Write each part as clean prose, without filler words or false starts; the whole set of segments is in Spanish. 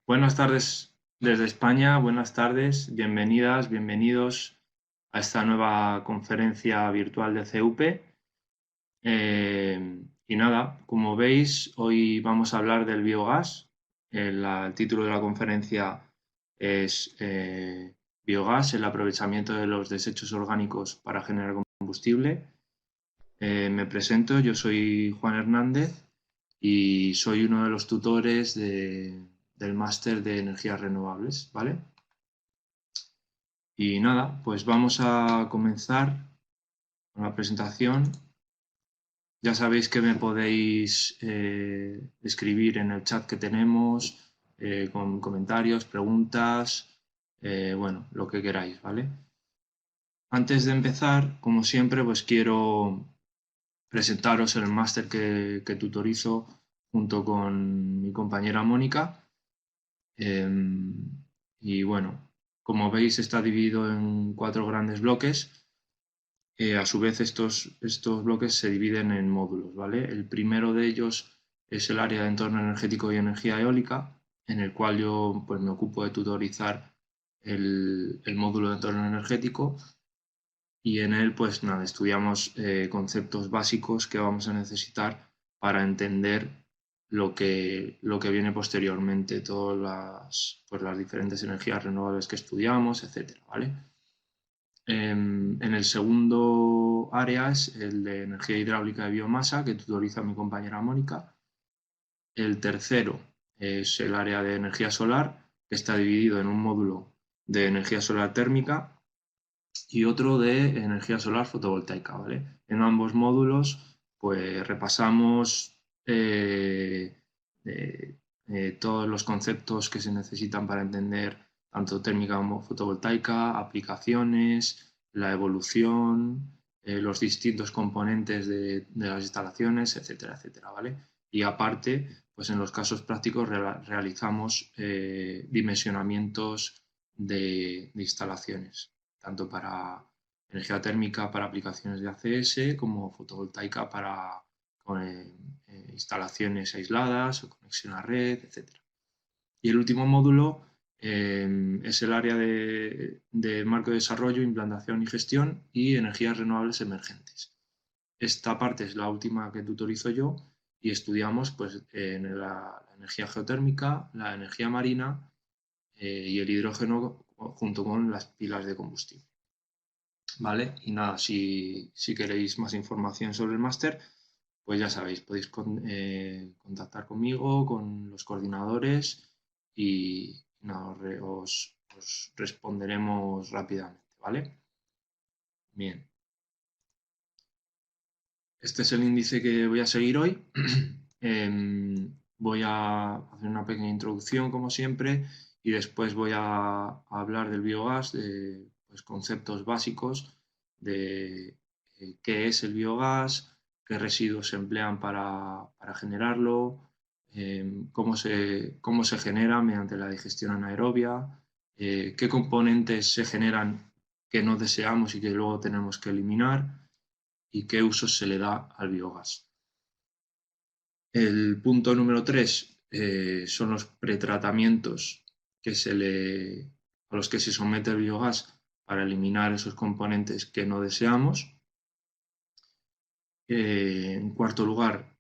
Buenas tardes desde España, buenas tardes, bienvenidas, bienvenidos a esta nueva conferencia virtual de CUP. Y nada, como veis, hoy vamos a hablar del biogás. El título de la conferencia es Biogás, el aprovechamiento de los desechos orgánicos para generar combustible. Me presento, yo soy Juan Hernández y soy uno de los tutores del máster de energías renovables, ¿vale? Y nada, pues vamos a comenzar con la presentación. Ya sabéis que me podéis escribir en el chat que tenemos, con comentarios, preguntas, bueno, lo que queráis, ¿vale? Antes de empezar, como siempre, pues quiero presentaros el máster que tutorizo junto con mi compañera Mónica. Y bueno, como veis está dividido en 4 grandes bloques. A su vez estos bloques se dividen en módulos, ¿vale? El primero de ellos es el área de entorno energético y energía eólica, en el cual yo pues, me ocupo de tutorizar el módulo de entorno energético y en él pues nada, estudiamos conceptos básicos que vamos a necesitar para entender lo que viene posteriormente, todas las diferentes energías renovables que estudiamos, etcétera, ¿vale? En el segundo área es el de energía hidráulica de biomasa, que tutoriza mi compañera Mónica. El tercero es el área de energía solar, que está dividido en un módulo de energía solar térmica y otro de energía solar fotovoltaica, ¿vale? En ambos módulos, pues repasamos todos los conceptos que se necesitan para entender tanto térmica como fotovoltaica, aplicaciones, la evolución, los distintos componentes de las instalaciones, etcétera, etcétera, ¿vale? Y aparte, pues en los casos prácticos realizamos dimensionamientos de instalaciones tanto para energía térmica para aplicaciones de ACS como fotovoltaica para instalaciones aisladas o conexión a red, etc. Y el último módulo es el área de marco de desarrollo, implantación y gestión y energías renovables emergentes. Esta parte es la última que tutorizo yo y estudiamos pues, la energía geotérmica, la energía marina y el hidrógeno junto con las pilas de combustible. ¿Vale? Y nada, si queréis más información sobre el máster, pues ya sabéis, podéis contactar conmigo, con los coordinadores y nada, os responderemos rápidamente, ¿vale? Bien. Este es el índice que voy a seguir hoy. Voy a hacer una pequeña introducción, como siempre, y después voy a hablar del biogás, de pues, conceptos básicos de qué es el biogás, qué residuos se emplean para generarlo, cómo se genera mediante la digestión anaerobia, qué componentes se generan que no deseamos y que luego tenemos que eliminar y qué usos se le da al biogás. El punto número 3 son los pretratamientos a los que se somete el biogás para eliminar esos componentes que no deseamos. En cuarto lugar,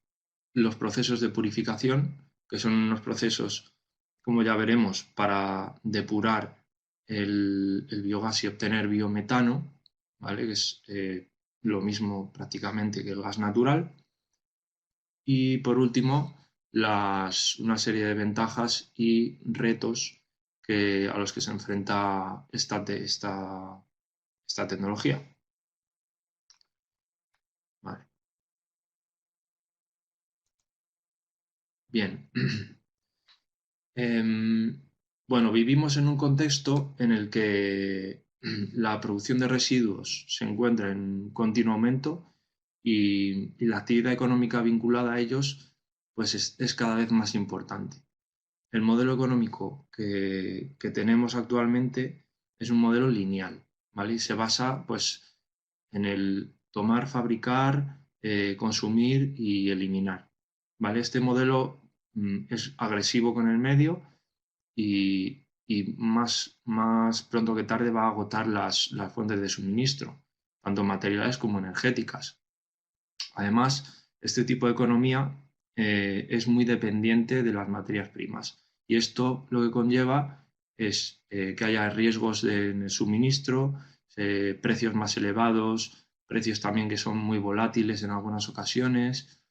los procesos de purificación, que son unos procesos, como ya veremos, para depurar el biogás y obtener biometano, ¿vale? Que es lo mismo prácticamente que el gas natural. Y por último, una serie de ventajas y retos a los que se enfrenta esta tecnología. Vale. Bien. Bueno, vivimos en un contexto en el que la producción de residuos se encuentra en continuo aumento y la actividad económica vinculada a ellos pues es cada vez más importante. El modelo económico que tenemos actualmente es un modelo lineal, ¿vale? Y se basa pues, en el tomar, fabricar, consumir y eliminar, ¿vale? Este modelo es agresivo con el medio y más pronto que tarde va a agotar las fuentes de suministro, tanto materiales como energéticas. Además, este tipo de economía es muy dependiente de las materias primas y esto lo que conlleva es que haya riesgos en el suministro, precios más elevados, precios también que son muy volátiles en algunas ocasiones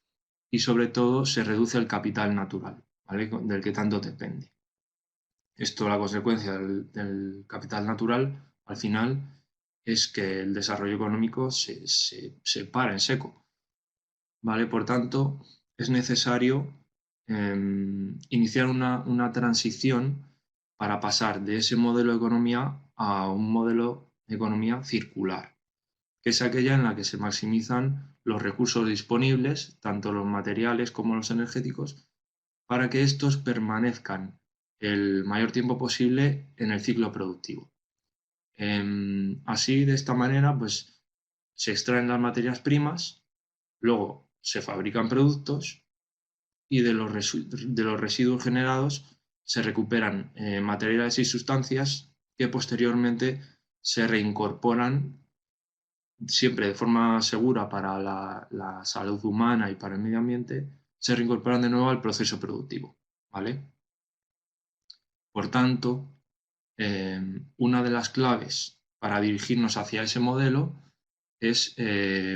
y sobre todo se reduce el capital natural, ¿vale? Del que tanto depende. Esto, la consecuencia del capital natural, al final, es que el desarrollo económico se para en seco. ¿Vale? Por tanto, es necesario iniciar una transición para pasar de ese modelo de economía a un modelo de economía circular, que es aquella en la que se maximizan los recursos disponibles, tanto los materiales como los energéticos, para que estos permanezcan el mayor tiempo posible en el ciclo productivo. Así, de esta manera, pues se extraen las materias primas, luego se fabrican productos y de los residuos generados se recuperan materiales y sustancias que posteriormente se reincorporan siempre de forma segura para la salud humana y para el medio ambiente, se reincorporan de nuevo al proceso productivo, ¿vale? Por tanto, una de las claves para dirigirnos hacia ese modelo es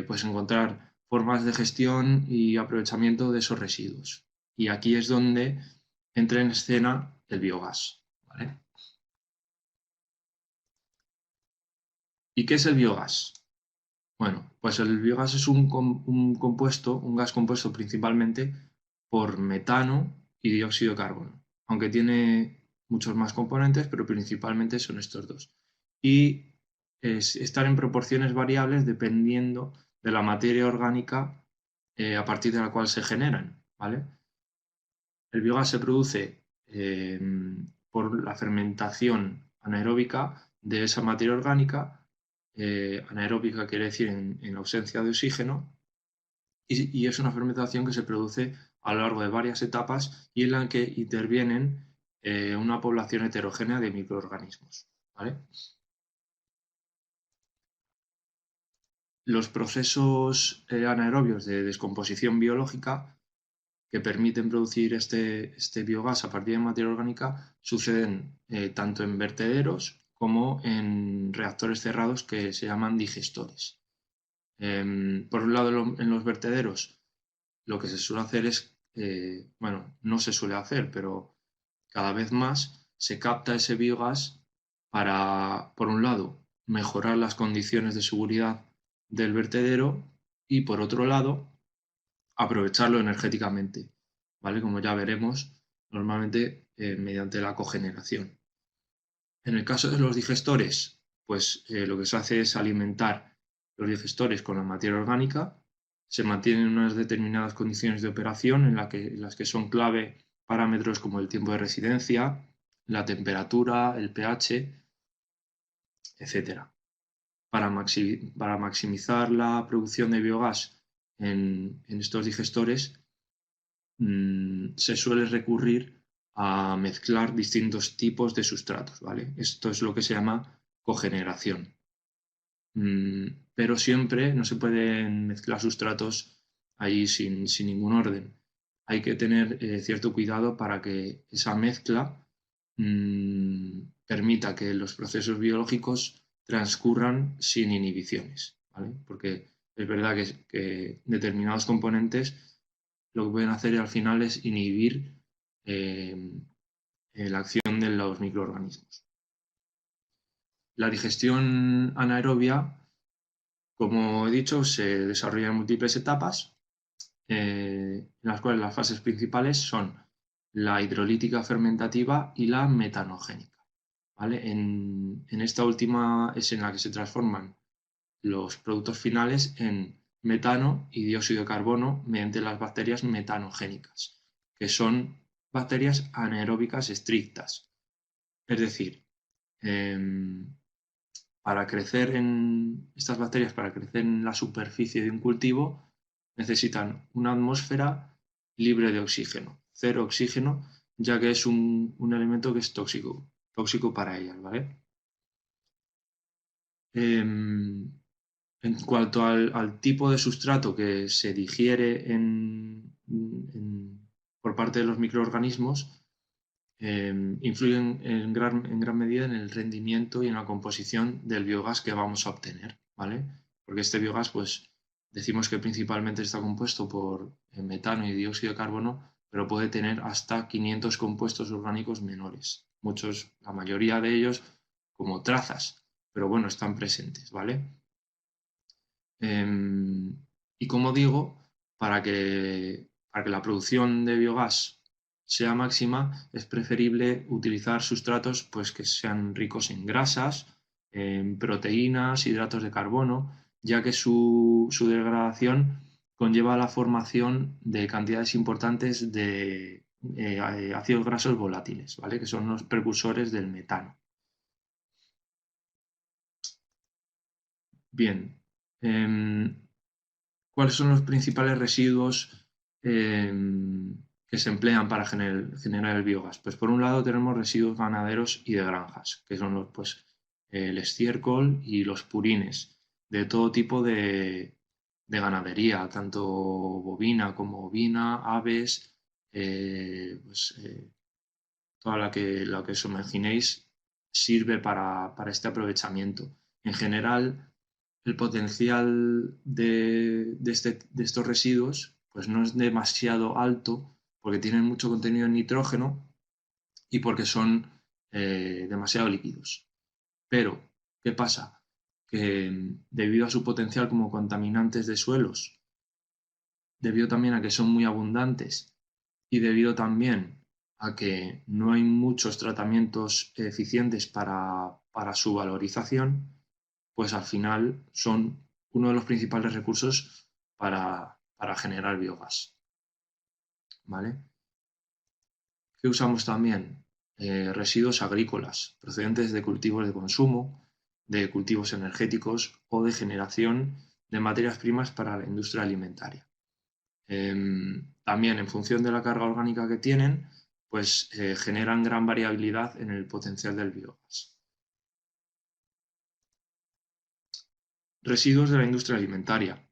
pues encontrar formas de gestión y aprovechamiento de esos residuos. Y aquí es donde entra en escena el biogás, ¿vale? ¿Y qué es el biogás? Bueno, pues el biogás es un compuesto, un gas compuesto principalmente por metano y dióxido de carbono, aunque tiene muchos más componentes, pero principalmente son estos dos. Y están en proporciones variables dependiendo de la materia orgánica a partir de la cual se generan, ¿vale? El biogás se produce por la fermentación anaeróbica de esa materia orgánica. Anaeróbica quiere decir en ausencia de oxígeno, y es una fermentación que se produce a lo largo de varias etapas y en la que intervienen una población heterogénea de microorganismos, ¿vale? Los procesos anaerobios de descomposición biológica que permiten producir este biogás a partir de materia orgánica suceden tanto en vertederos como en reactores cerrados que se llaman digestores. Por un lado, en los vertederos, lo que se suele hacer es, bueno, no se suele hacer, pero cada vez más se capta ese biogás para, por un lado, mejorar las condiciones de seguridad del vertedero y, por otro lado, aprovecharlo energéticamente, ¿vale? Como ya veremos, normalmente mediante la cogeneración. En el caso de los digestores, pues lo que se hace es alimentar los digestores con la materia orgánica, se mantienen unas determinadas condiciones de operación en las que son clave parámetros como el tiempo de residencia, la temperatura, el pH, etc. Para maximizar la producción de biogás en estos digestores, se suele recurrir a mezclar distintos tipos de sustratos, ¿vale? Esto es lo que se llama cogeneración. Pero siempre no se pueden mezclar sustratos ahí sin ningún orden. Hay que tener cierto cuidado para que esa mezcla permita que los procesos biológicos transcurran sin inhibiciones, ¿vale? Porque es verdad que determinados componentes lo que pueden hacer al final es inhibir la acción de los microorganismos. La digestión anaerobia, como he dicho, se desarrolla en múltiples etapas, en las cuales las fases principales son la hidrolítica fermentativa y la metanogénica, ¿vale? En esta última es en la que se transforman los productos finales en metano y dióxido de carbono mediante las bacterias metanogénicas, que son bacterias anaeróbicas estrictas. Es decir, para crecer estas bacterias, para crecer en la superficie de un cultivo, necesitan una atmósfera libre de oxígeno, cero oxígeno, ya que es un elemento que es tóxico para ellas, ¿vale? En cuanto al tipo de sustrato que se digiere por parte de los microorganismos, influyen en gran medida en el rendimiento y en la composición del biogás que vamos a obtener, ¿vale? Porque este biogás, pues, decimos que principalmente está compuesto por metano y dióxido de carbono, pero puede tener hasta 500 compuestos orgánicos menores. La mayoría de ellos, como trazas, pero bueno, están presentes, ¿vale? Y como digo, para que la producción de biogás sea máxima, es preferible utilizar sustratos pues, que sean ricos en grasas, en proteínas, hidratos de carbono, ya que su degradación conlleva la formación de cantidades importantes de ácidos grasos volátiles, ¿vale? Que son los precursores del metano. Bien, ¿cuáles son los principales residuos que se emplean para generar el biogás? Pues por un lado tenemos residuos ganaderos y de granjas, que son pues, el estiércol y los purines de todo tipo de ganadería, tanto bovina como ovina, aves, pues, toda la que os imaginéis sirve para este aprovechamiento. En general, el potencial de estos residuos pues no es demasiado alto porque tienen mucho contenido en nitrógeno y porque son demasiado líquidos. Pero, ¿qué pasa? Que debido a su potencial como contaminantes de suelos, debido también a que son muy abundantes y debido también a que no hay muchos tratamientos eficientes para su valorización, pues al final son uno de los principales recursos para generar biogás. ¿Vale? ¿Qué usamos también? Residuos agrícolas procedentes de cultivos de consumo, de cultivos energéticos o de generación de materias primas para la industria alimentaria. También en función de la carga orgánica que tienen, pues generan gran variabilidad en el potencial del biogás. Residuos de la industria alimentaria.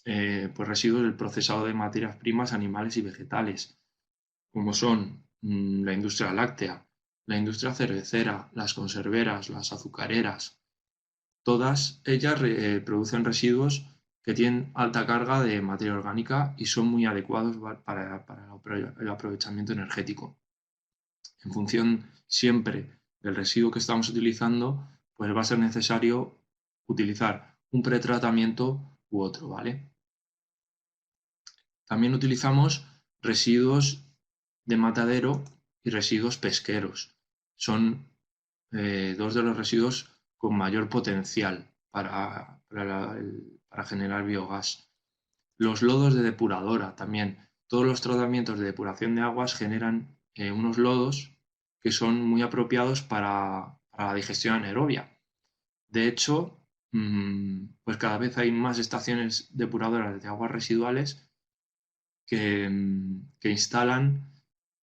Pues residuos del procesado de materias primas animales y vegetales, como son la industria láctea, la industria cervecera, las conserveras, las azucareras. Todas ellas producen residuos que tienen alta carga de materia orgánica y son muy adecuados para el aprovechamiento energético. En función siempre del residuo que estamos utilizando, pues va a ser necesario utilizar un pretratamiento u otro, ¿vale? También utilizamos residuos de matadero y residuos pesqueros. Son dos de los residuos con mayor potencial para generar biogás. Los lodos de depuradora también. Todos los tratamientos de depuración de aguas generan unos lodos que son muy apropiados para la digestión anaerobia. De hecho, pues cada vez hay más estaciones depuradoras de aguas residuales que instalan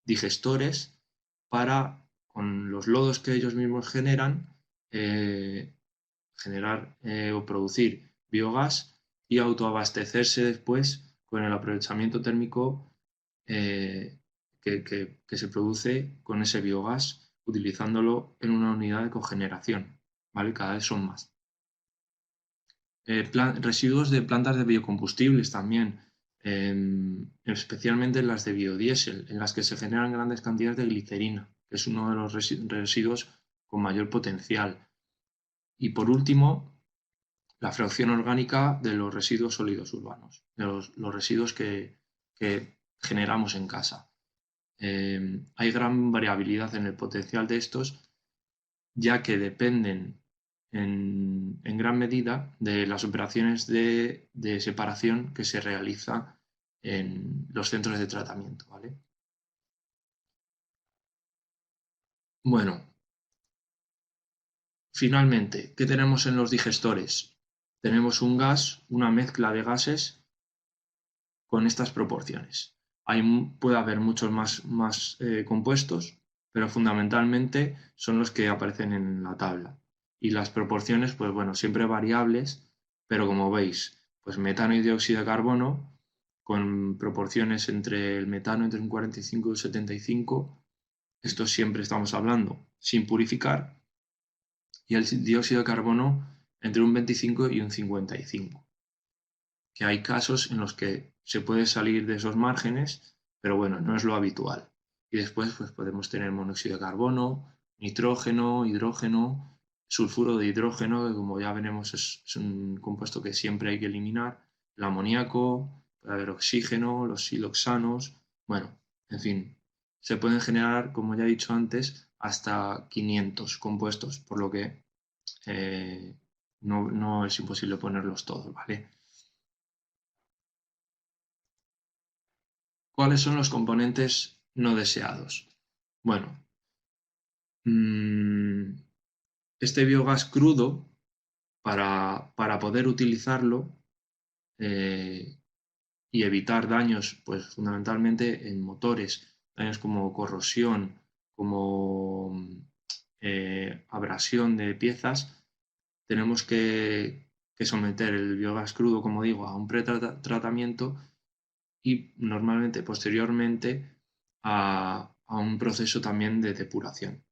digestores para, con los lodos que ellos mismos generan, generar o producir biogás y autoabastecerse después con el aprovechamiento térmico que se produce con ese biogás utilizándolo en una unidad de cogeneración, ¿vale? Cada vez son más. Residuos de plantas de biocombustibles también, especialmente las de biodiesel, en las que se generan grandes cantidades de glicerina, que es uno de los residuos con mayor potencial. Y por último, la fracción orgánica de los residuos sólidos urbanos, de los residuos que generamos en casa. Hay gran variabilidad en el potencial de estos, ya que dependen en gran medida de las operaciones de separación que se realiza en los centros de tratamiento, ¿vale? Bueno, finalmente, ¿qué tenemos en los digestores? Tenemos un gas, una mezcla de gases con estas proporciones. Puede haber muchos más compuestos, pero fundamentalmente son los que aparecen en la tabla. Y las proporciones, pues bueno, siempre variables, pero como veis, pues metano y dióxido de carbono, con proporciones entre el metano entre un 45 y un 75, esto siempre estamos hablando sin purificar, y el dióxido de carbono entre un 25 y un 55. Que hay casos en los que se puede salir de esos márgenes, pero bueno, no es lo habitual. Y después pues podemos tener monóxido de carbono, nitrógeno, hidrógeno, sulfuro de hidrógeno, que como ya veremos es un compuesto que siempre hay que eliminar, el amoníaco, puede haber oxígeno, los siloxanos, bueno, en fin, se pueden generar, como ya he dicho antes, hasta 500 compuestos, por lo que no es imposible ponerlos todos, ¿vale? ¿Cuáles son los componentes no deseados? Bueno, este biogás crudo, para poder utilizarlo y evitar daños, pues fundamentalmente en motores, daños como corrosión, como abrasión de piezas, tenemos que someter el biogás crudo, como digo, a un pretratamiento y normalmente posteriormente a un proceso también de depuración.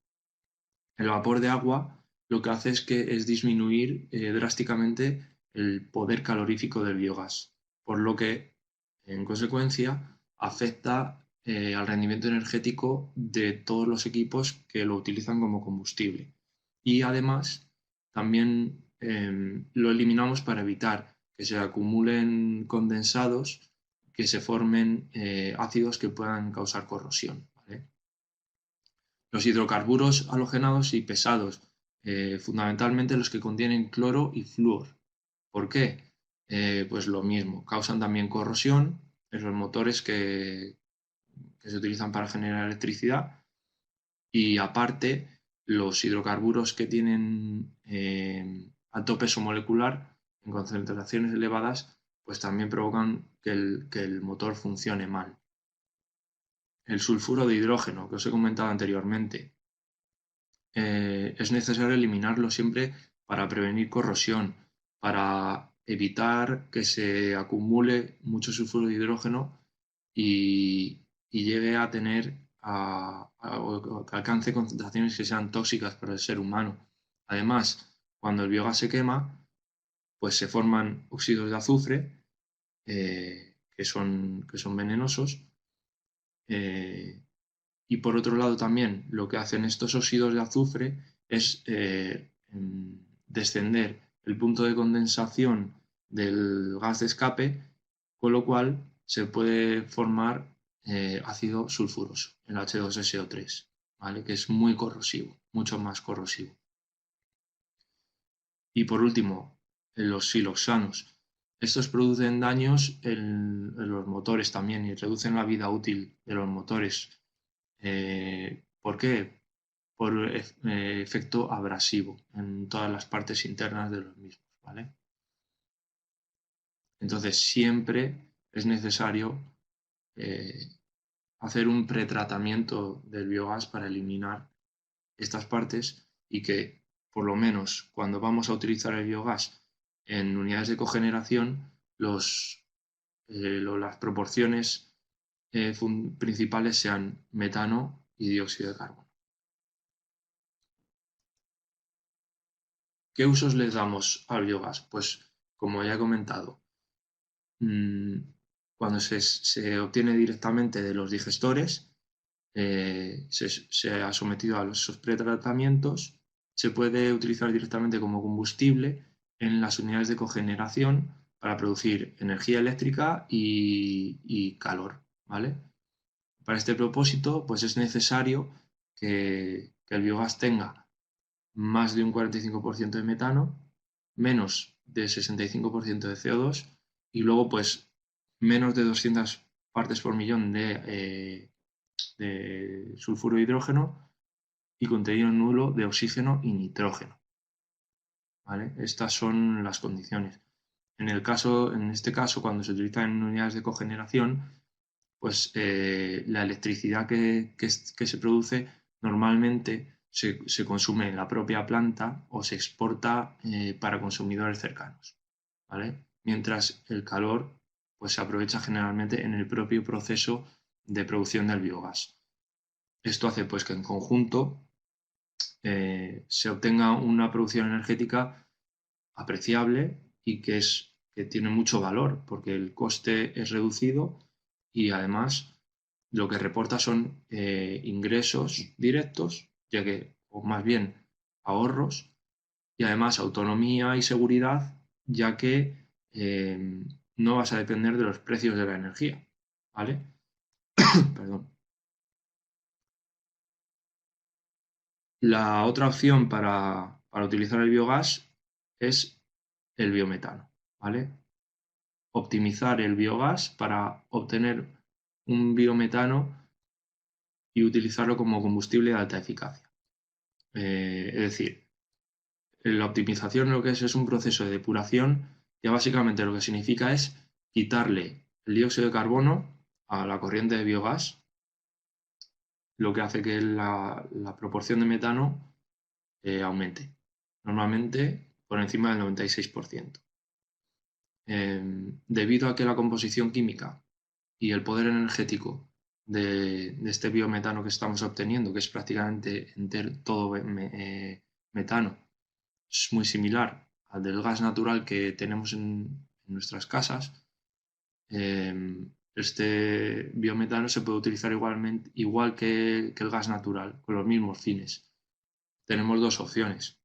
El vapor de agua lo que hace es disminuir drásticamente el poder calorífico del biogás, por lo que en consecuencia afecta al rendimiento energético de todos los equipos que lo utilizan como combustible. Y además también lo eliminamos para evitar que se acumulen condensados, que se formen ácidos que puedan causar corrosión, ¿vale? Los hidrocarburos halogenados y pesados, fundamentalmente los que contienen cloro y flúor. ¿Por qué? Pues lo mismo, causan también corrosión en los motores que se utilizan para generar electricidad y aparte los hidrocarburos que tienen alto peso molecular en concentraciones elevadas pues también provocan que el motor funcione mal. El sulfuro de hidrógeno que os he comentado anteriormente, es necesario eliminarlo siempre para prevenir corrosión, para evitar que se acumule mucho sulfuro de hidrógeno y llegue a tener o que alcance concentraciones que sean tóxicas para el ser humano. Además, cuando el biogás se quema, pues se forman óxidos de azufre que son venenosos. Y por otro lado también lo que hacen estos óxidos de azufre es descender el punto de condensación del gas de escape, con lo cual se puede formar ácido sulfuroso, el H2SO3, ¿vale? Que es muy corrosivo, mucho más corrosivo. Y por último, los siloxanos. Estos producen daños en los motores también y reducen la vida útil de los motores. ¿Por qué? Por efecto abrasivo en todas las partes internas de los mismos, ¿vale? Entonces siempre es necesario eh, hacer un pretratamiento del biogás para eliminar estas partes y que por lo menos cuando vamos a utilizar el biogás en unidades de cogeneración, las proporciones principales sean metano y dióxido de carbono. ¿Qué usos les damos al biogás? Pues como ya he comentado, cuando se obtiene directamente de los digestores, se ha sometido a esos pretratamientos, se puede utilizar directamente como combustible en las unidades de cogeneración para producir energía eléctrica y calor, ¿vale? Para este propósito, pues es necesario que el biogás tenga más de un 45% de metano, menos de 65% de CO2 y luego pues menos de 200 partes por millón de sulfuro de hidrógeno y contenido nulo de oxígeno y nitrógeno, ¿vale? Estas son las condiciones. En este caso, cuando se utiliza en unidades de cogeneración, pues la electricidad que se produce normalmente se consume en la propia planta o se exporta para consumidores cercanos, ¿vale? Mientras el calor pues, se aprovecha generalmente en el propio proceso de producción del biogás. Esto hace pues, que en conjunto se obtenga una producción energética apreciable y que tiene mucho valor porque el coste es reducido y además lo que reporta son ingresos directos, ya que, o más bien ahorros, y además autonomía y seguridad, ya que no vas a depender de los precios de la energía, ¿vale? Perdón. La otra opción para utilizar el biogás es el biometano, ¿vale? Optimizar el biogás para obtener un biometano y utilizarlo como combustible de alta eficacia. Es decir, la optimización lo que es un proceso de depuración que básicamente lo que significa es quitarle el dióxido de carbono a la corriente de biogás, lo que hace que la proporción de metano aumente, normalmente por encima del 96%. Debido a que la composición química y el poder energético de este biometano que estamos obteniendo, que es prácticamente todo metano, es muy similar al del gas natural que tenemos en nuestras casas, este biometano se puede utilizar igual que el gas natural, con los mismos fines. Tenemos dos opciones: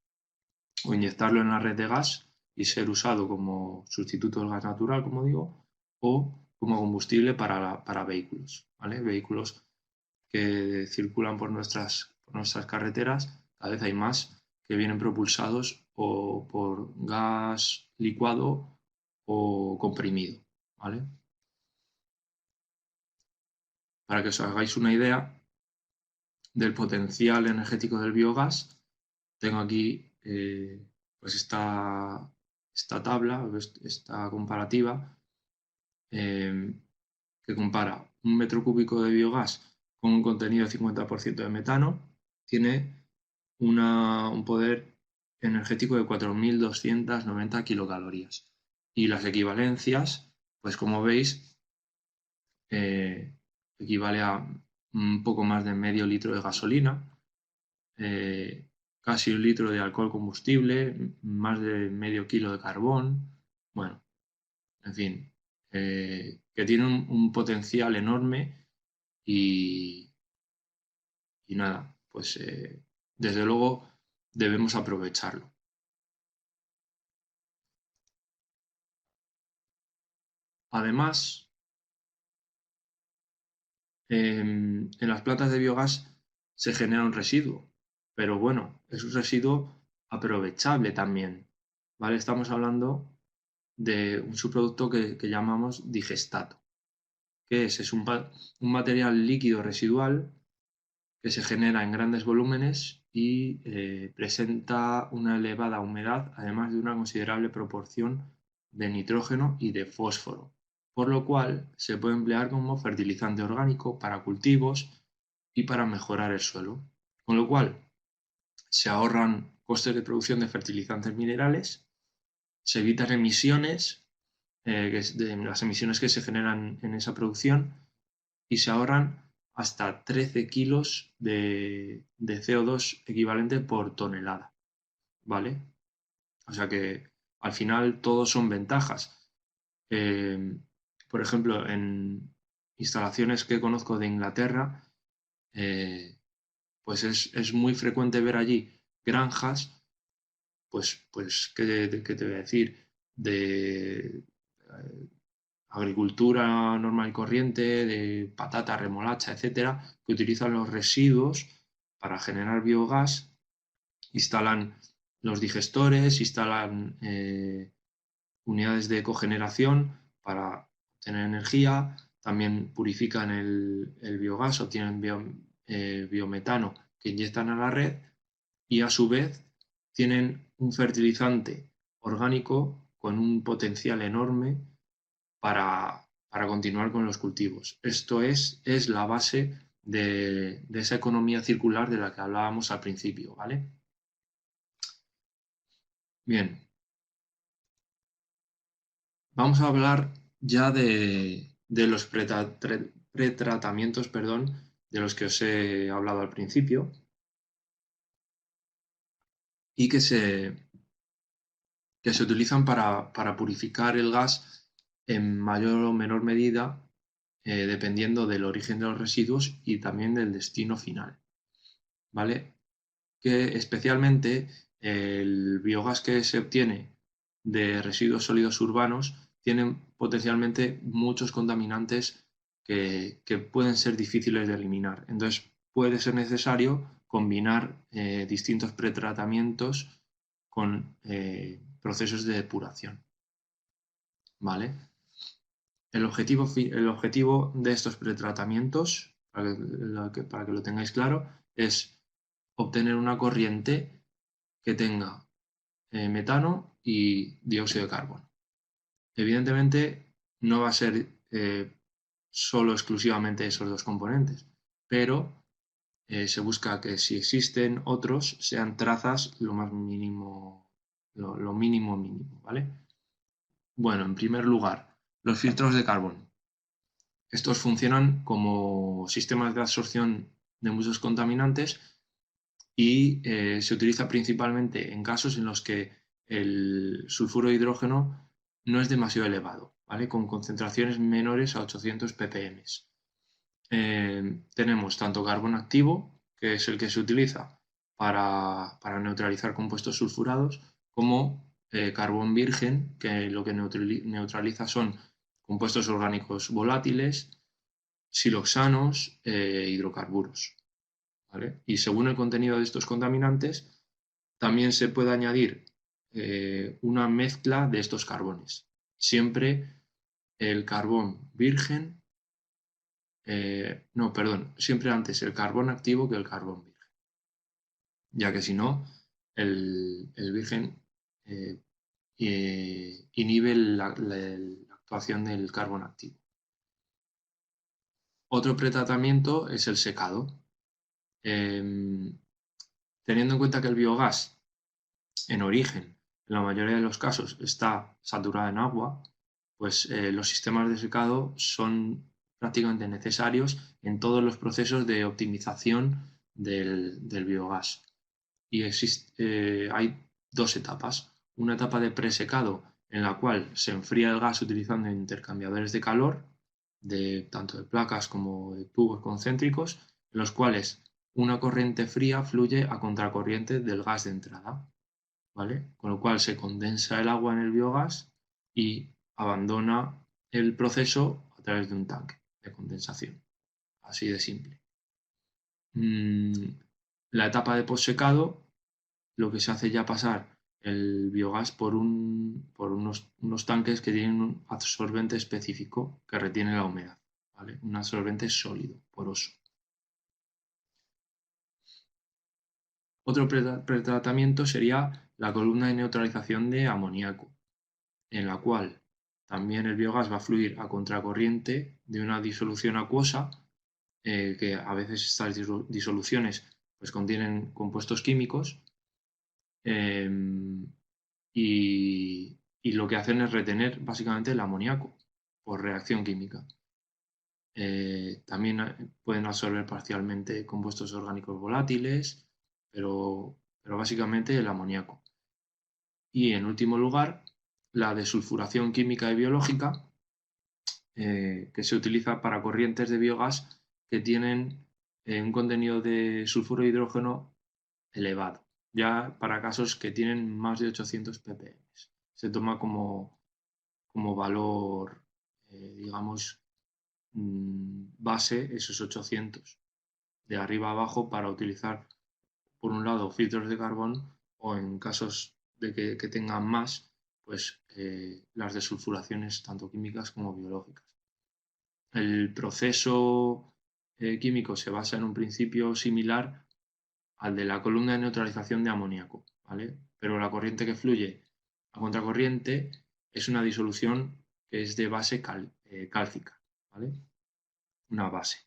o inyectarlo en la red de gas y ser usado como sustituto del gas natural, como digo, o como combustible para vehículos, ¿vale? Vehículos que circulan por nuestras carreteras, cada vez hay más que vienen propulsados o por gas licuado o comprimido, ¿vale? Para que os hagáis una idea del potencial energético del biogás, tengo aquí pues esta tabla, esta comparativa, que compara un metro cúbico de biogás con un contenido de 50% de metano, tiene un poder energético de 4.290 kilocalorías. Y las equivalencias, pues como veis, equivale a un poco más de medio litro de gasolina, casi un litro de alcohol combustible, más de medio kilo de carbón, bueno, en fin, que tiene un potencial enorme y nada, pues desde luego debemos aprovecharlo. Además, en las plantas de biogás se genera un residuo, pero bueno, es un residuo aprovechable también, ¿vale? Estamos hablando de un subproducto que llamamos digestato. ¿Qué es? Es un material líquido residual que se genera en grandes volúmenes y presenta una elevada humedad, además de una considerable proporción de nitrógeno y de fósforo, por lo cual se puede emplear como fertilizante orgánico para cultivos y para mejorar el suelo, con lo cual se ahorran costes de producción de fertilizantes minerales, se evitan emisiones, las emisiones que se generan en esa producción, y se ahorran hasta 13 kilos de CO2 equivalente por tonelada, ¿vale? O sea que al final todos son ventajas. Por ejemplo, en instalaciones que conozco de Inglaterra, pues es muy frecuente ver allí granjas, pues ¿qué te voy a decir? De agricultura normal y corriente, de patata, remolacha, etcétera, que utilizan los residuos para generar biogás, instalan los digestores, instalan unidades de cogeneración para obtener energía, también purifican el biogás, obtienen biometano que inyectan a la red y a su vez tienen un fertilizante orgánico con un potencial enorme para para continuar con los cultivos. Esto es la base de esa economía circular de la que hablábamos al principio, ¿vale? Bien, vamos a hablar ya de los pretratamientos, perdón, de los que os he hablado al principio y que se utilizan para purificar el gas en mayor o menor medida, dependiendo del origen de los residuos y también del destino final, ¿vale? Que especialmente el biogás que se obtiene de residuos sólidos urbanos tienen potencialmente muchos contaminantes que pueden ser difíciles de eliminar. Entonces puede ser necesario combinar distintos pretratamientos con procesos de depuración. ¿Vale? El objetivo de estos pretratamientos, para que lo tengáis claro, es obtener una corriente que tenga metano y dióxido de carbono. Evidentemente no va a ser solo exclusivamente esos dos componentes, pero se busca que si existen otros sean trazas lo más mínimo, lo mínimo mínimo, ¿vale? Bueno, en primer lugar, los filtros de carbono. Estos funcionan como sistemas de absorción de muchos contaminantes y se utiliza principalmente en casos en los que el sulfuro de hidrógeno no es demasiado elevado, ¿vale? Con concentraciones menores a 800 ppm. Tenemos tanto carbón activo, que es el que se utiliza para neutralizar compuestos sulfurados, como carbón virgen, que lo que neutraliza son compuestos orgánicos volátiles, siloxanos, hidrocarburos. ¿Vale? Y según el contenido de estos contaminantes, también se puede añadir una mezcla de estos carbones. Siempre el carbón virgen, no, perdón, siempre antes el carbón activo que el carbón virgen, ya que si no, el virgen inhibe la actuación del carbón activo. Otro pretratamiento es el secado. Teniendo en cuenta que el biogás en origen, en la mayoría de los casos, está saturado en agua, pues los sistemas de secado son prácticamente necesarios en todos los procesos de optimización del biogás. Y hay dos etapas. Una etapa de presecado en la cual se enfría el gas utilizando intercambiadores de calor, tanto de placas como de tubos concéntricos, en los cuales una corriente fría fluye a contracorriente del gas de entrada, ¿vale? Con lo cual se condensa el agua en el biogás y abandona el proceso a través de un tanque de condensación. Así de simple. La etapa de possecado, lo que se hace ya pasar el biogás por unos tanques que tienen un absorbente específico que retiene la humedad, ¿vale? Un absorbente sólido, poroso. Otro pretratamiento sería la columna de neutralización de amoníaco, en la cual también el biogás va a fluir a contracorriente de una disolución acuosa, que a veces estas disoluciones pues, contienen compuestos químicos, y lo que hacen es retener básicamente el amoníaco por reacción química. También pueden absorber parcialmente compuestos orgánicos volátiles, pero básicamente el amoníaco. Y en último lugar, la desulfuración química y biológica, que se utiliza para corrientes de biogás que tienen un contenido de sulfuro de hidrógeno elevado, ya para casos que tienen más de 800 ppm. Se toma como valor, digamos, base esos 800 de arriba a abajo para utilizar, por un lado, filtros de carbón o en casos de que tengan más, pues las desulfuraciones tanto químicas como biológicas. El proceso químico se basa en un principio similar al de la columna de neutralización de amoníaco, ¿vale? Pero la corriente que fluye a contracorriente es una disolución que es de base cálcica, ¿vale? Una base.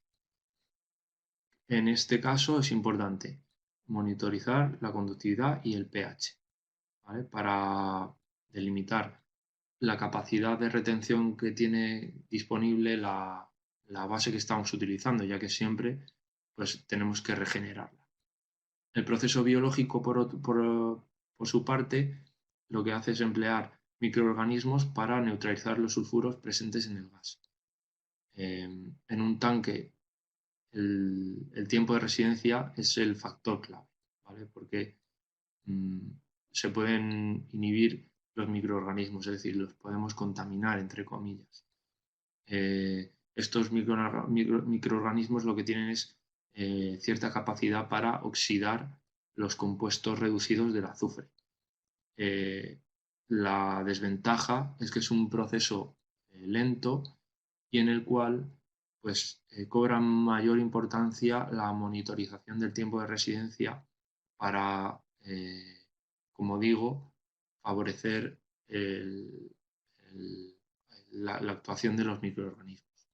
En este caso es importante monitorizar la conductividad y el pH, ¿vale? Para delimitar la capacidad de retención que tiene disponible la base que estamos utilizando, ya que siempre pues, tenemos que regenerarla. El proceso biológico, por su parte, lo que hace es emplear microorganismos para neutralizar los sulfuros presentes en el gas. En un tanque, el tiempo de residencia es el factor clave, ¿vale? Porque se pueden inhibir los microorganismos, es decir, los podemos contaminar, entre comillas. Estos microorganismos lo que tienen es cierta capacidad para oxidar los compuestos reducidos del azufre. La desventaja es que es un proceso lento y en el cual pues, cobra mayor importancia la monitorización del tiempo de residencia para, como digo, favorecer la actuación de los microorganismos.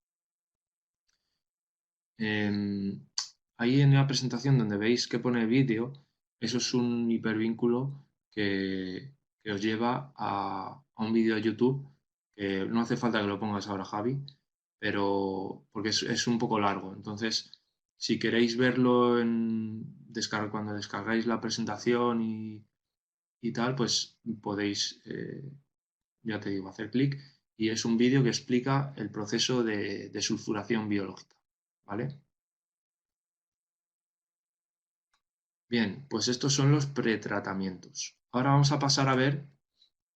Ahí en la presentación donde veis que pone vídeo, eso es un hipervínculo que os lleva a un vídeo de YouTube, que no hace falta que lo pongas ahora, Javi, pero porque es un poco largo. Entonces, si queréis verlo cuando descargáis la presentación y tal, pues podéis, ya te digo, hacer clic y es un vídeo que explica el proceso de sulfuración biológica, ¿vale? Bien, pues estos son los pretratamientos. Ahora vamos a pasar a ver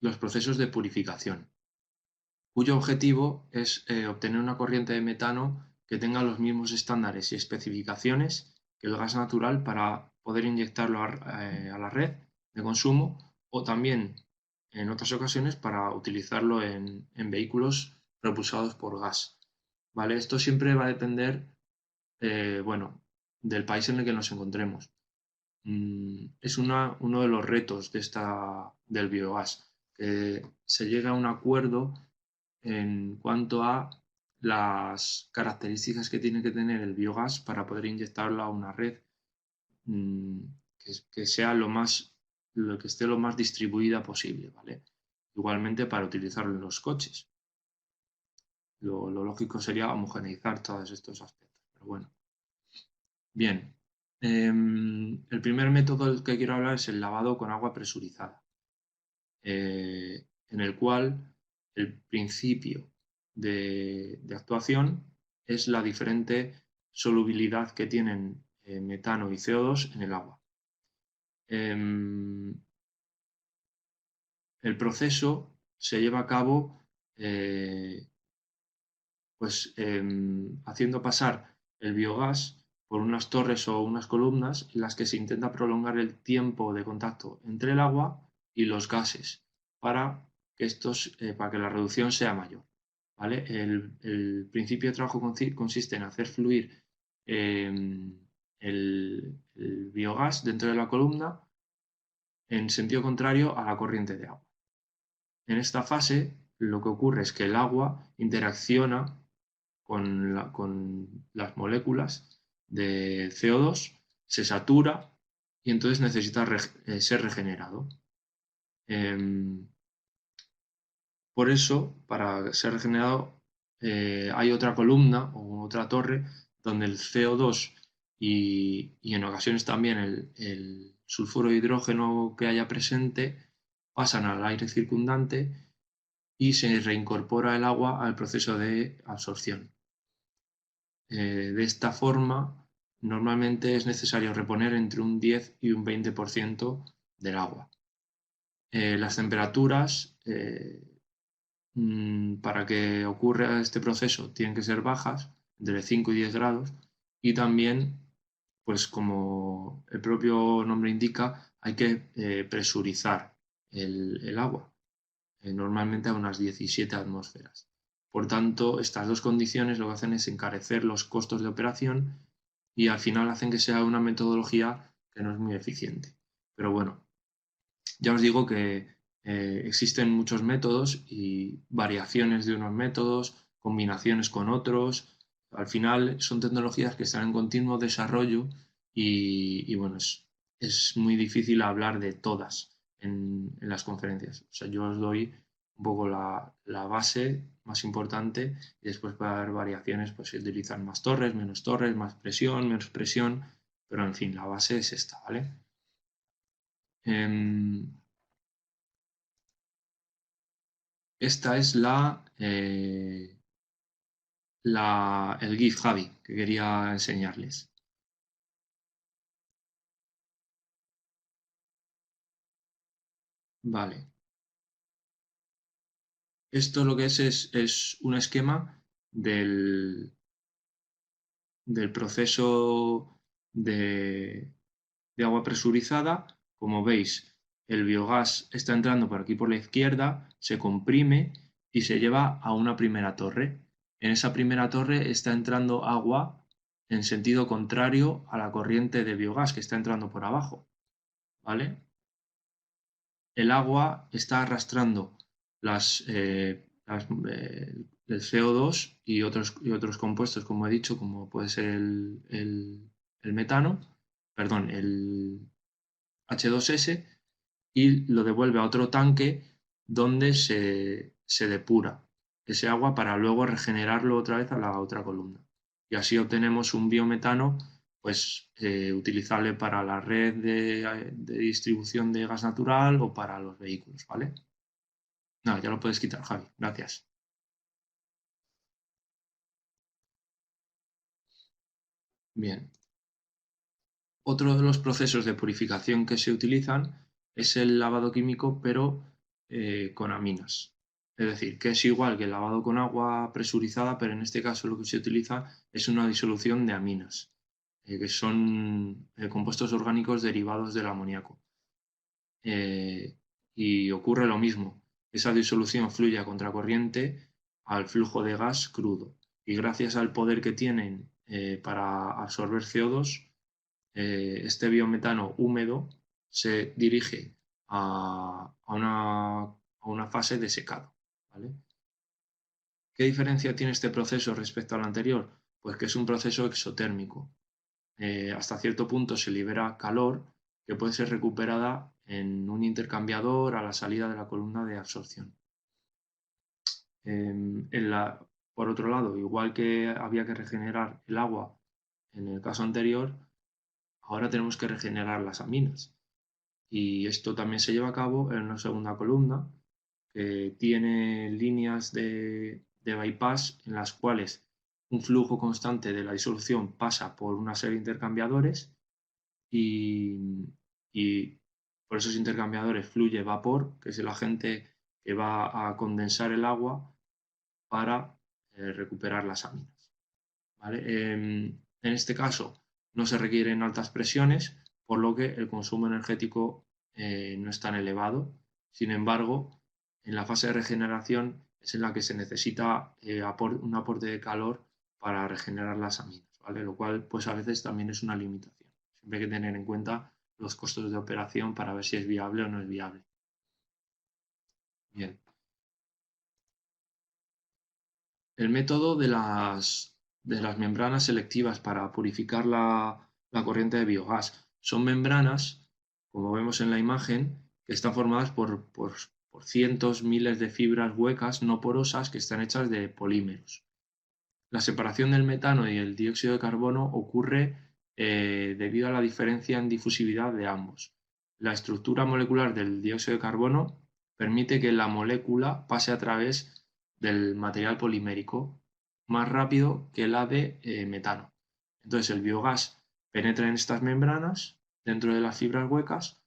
los procesos de purificación, cuyo objetivo es obtener una corriente de metano que tenga los mismos estándares y especificaciones que el gas natural para poder inyectarlo a la red de consumo o también en otras ocasiones para utilizarlo en vehículos propulsados por gas. ¿Vale? Esto siempre va a depender bueno, del país en el que nos encontremos. Es uno de los retos del biogás, que se llega a un acuerdo en cuanto a las características que tiene que tener el biogás para poder inyectarlo a una red que sea lo que esté lo más distribuida posible, ¿vale? Igualmente para utilizarlo en los coches. Lo lógico sería homogeneizar todos estos aspectos, pero bueno. Bien, el primer método del que quiero hablar es el lavado con agua presurizada, en el cual el principio de actuación es la diferente solubilidad que tienen metano y CO2 en el agua. El proceso se lleva a cabo pues, haciendo pasar el biogás por unas torres o unas columnas en las que se intenta prolongar el tiempo de contacto entre el agua y los gases para que la reducción sea mayor. ¿Vale? El principio de trabajo consiste en hacer fluir el biogás dentro de la columna en sentido contrario a la corriente de agua. En esta fase lo que ocurre es que el agua interacciona con las moléculas de CO2, se satura y entonces necesita ser regenerado. Por eso, para ser regenerado, hay otra columna o otra torre donde el CO2 y en ocasiones también el sulfuro de hidrógeno que haya presente pasan al aire circundante y se reincorpora el agua al proceso de absorción. De esta forma, normalmente es necesario reponer entre un 10 y un 20% del agua. Las temperaturas para que ocurra este proceso tienen que ser bajas, entre 5 y 10 grados, y también, pues como el propio nombre indica, hay que presurizar el agua, normalmente a unas 17 atmósferas. Por tanto, estas dos condiciones lo que hacen es encarecer los costos de operación y al final hacen que sea una metodología que no es muy eficiente. Pero bueno, ya os digo que existen muchos métodos y variaciones de unos métodos, combinaciones con otros. Al final son tecnologías que están en continuo desarrollo y bueno, es muy difícil hablar de todas en las conferencias. O sea, yo os doy un poco la base más importante y después para dar variaciones pues se utilizan más torres, más presión, menos presión, pero en fin, la base es esta, ¿vale? Esta es el GIF, Javi, que quería enseñarles. Vale. Esto lo que es un esquema del proceso de agua presurizada. Como veis, el biogás está entrando por aquí por la izquierda, se comprime y se lleva a una primera torre. En esa primera torre está entrando agua en sentido contrario a la corriente de biogás que está entrando por abajo, ¿vale? El agua está arrastrando el CO2 y otros compuestos, como he dicho, como puede ser el metano, perdón, el H2S, y lo devuelve a otro tanque donde se depura ese agua para luego regenerarlo otra vez a la otra columna. Y así obtenemos un biometano pues, utilizable para la red de distribución de gas natural o para los vehículos, ¿vale? Nada, ya lo puedes quitar, Javi. Gracias. Bien. Otro de los procesos de purificación que se utilizan es el lavado químico, pero con aminas. Es decir, que es igual que el lavado con agua presurizada, pero en este caso lo que se utiliza es una disolución de aminas, que son compuestos orgánicos derivados del amoníaco. Y ocurre lo mismo. Esa disolución fluye a contracorriente al flujo de gas crudo. Y gracias al poder que tienen para absorber CO2, este biometano húmedo se dirige a una fase de secado, ¿vale? ¿Qué diferencia tiene este proceso respecto al anterior? Pues que es un proceso exotérmico. Hasta cierto punto se libera calor que puede ser recuperada en un intercambiador a la salida de la columna de absorción. Por otro lado, igual que había que regenerar el agua en el caso anterior, ahora tenemos que regenerar las aminas. Y esto también se lleva a cabo en una segunda columna que tiene líneas de bypass en las cuales un flujo constante de la disolución pasa por una serie de intercambiadores y por esos intercambiadores fluye vapor, que es el agente que va a condensar el agua para recuperar las aminas, ¿vale? En este caso no se requieren altas presiones, por lo que el consumo energético no es tan elevado. Sin embargo, en la fase de regeneración es en la que se necesita un aporte de calor para regenerar las aminas, ¿vale? Lo cual pues a veces también es una limitación. Siempre hay que tener en cuenta los costos de operación para ver si es viable o no es viable. Bien. El método de las membranas selectivas para purificar la corriente de biogás. Son membranas, como vemos en la imagen, que están formadas por cientos, miles de fibras huecas no porosas que están hechas de polímeros. La separación del metano y el dióxido de carbono ocurre debido a la diferencia en difusividad de ambos. La estructura molecular del dióxido de carbono permite que la molécula pase a través del material polimérico más rápido que la de metano. Entonces el biogás penetra en estas membranas dentro de las fibras huecas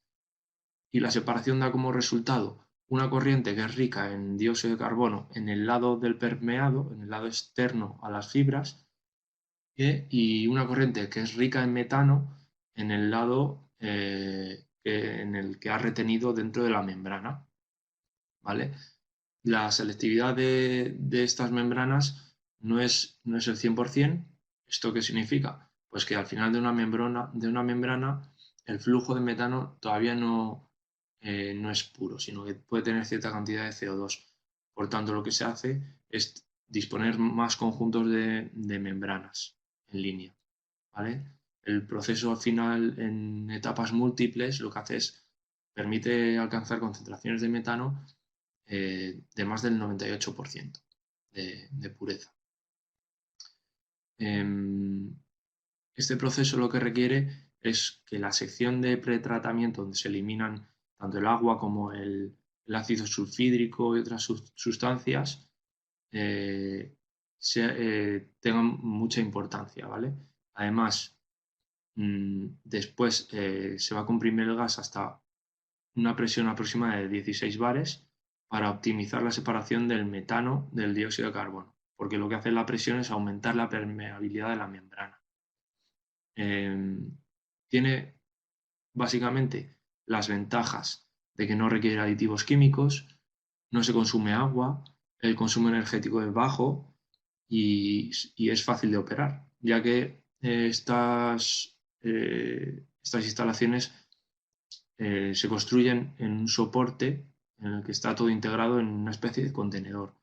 y la separación da como resultado una corriente que es rica en dióxido de carbono en el lado del permeado, en el lado externo a las fibras, y una corriente que es rica en metano en el lado en el que ha retenido dentro de la membrana, ¿vale? La selectividad de estas membranas no es el 100%. ¿Esto qué significa? Pues que al final de una membrana el flujo de metano todavía no es puro, sino que puede tener cierta cantidad de CO2. Por tanto, lo que se hace es disponer más conjuntos de membranas en línea, ¿vale? El proceso final en etapas múltiples lo que hace es permite alcanzar concentraciones de metano de más del 98% de pureza. Este proceso lo que requiere es que la sección de pretratamiento, donde se eliminan tanto el agua como el ácido sulfídrico y otras sustancias, tengan mucha importancia, ¿vale? Además, después se va a comprimir el gas hasta una presión aproximada de 16 bares para optimizar la separación del metano del dióxido de carbono, porque lo que hace la presión es aumentar la permeabilidad de la membrana. Tiene básicamente las ventajas de que no requiere aditivos químicos, no se consume agua, el consumo energético es bajo y es fácil de operar, ya que estas instalaciones se construyen en un soporte en el que está todo integrado en una especie de contenedor.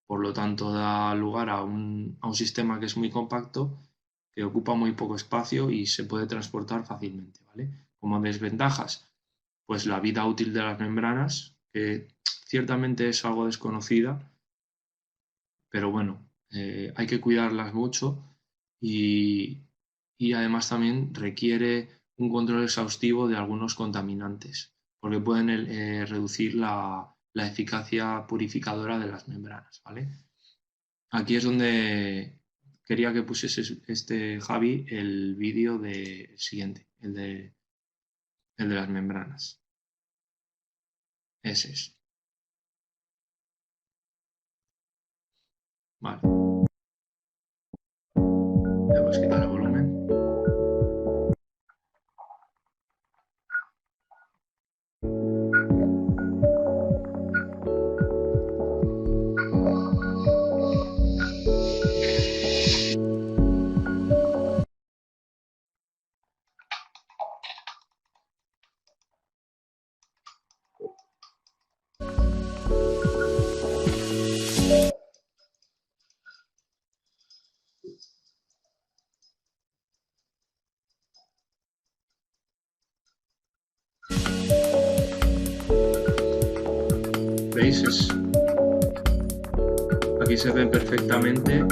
Por lo tanto, da lugar a un sistema que es muy compacto, que ocupa muy poco espacio y se puede transportar fácilmente, ¿vale? Como desventajas, pues la vida útil de las membranas, que ciertamente es algo desconocida, pero bueno, hay que cuidarlas mucho y además también requiere un control exhaustivo de algunos contaminantes, porque pueden reducir la eficacia purificadora de las membranas, ¿vale? Aquí es donde quería que pusieses Javi el vídeo siguiente, el de las membranas. Ese es. Vale. Le puedes quitar el volumen. ¿Veis? Aquí se ve perfectamente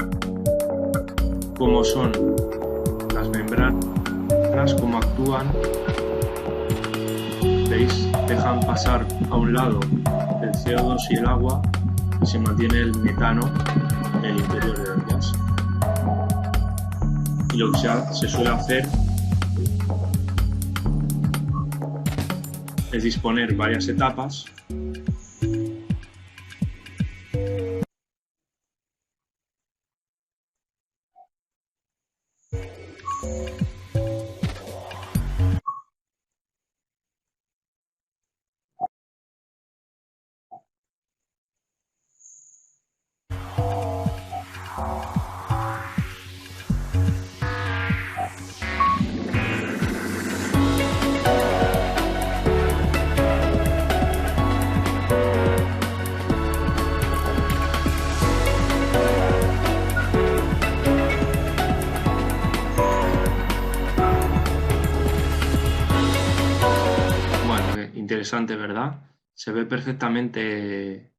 cómo son las membranas, cómo actúan. ¿Veis? Dejan pasar a un lado el CO2 y el agua y se mantiene el metano en el interior de ellas. Y lo que se suele hacer es disponer varias etapas . Interesante, ¿verdad? Se ve perfectamente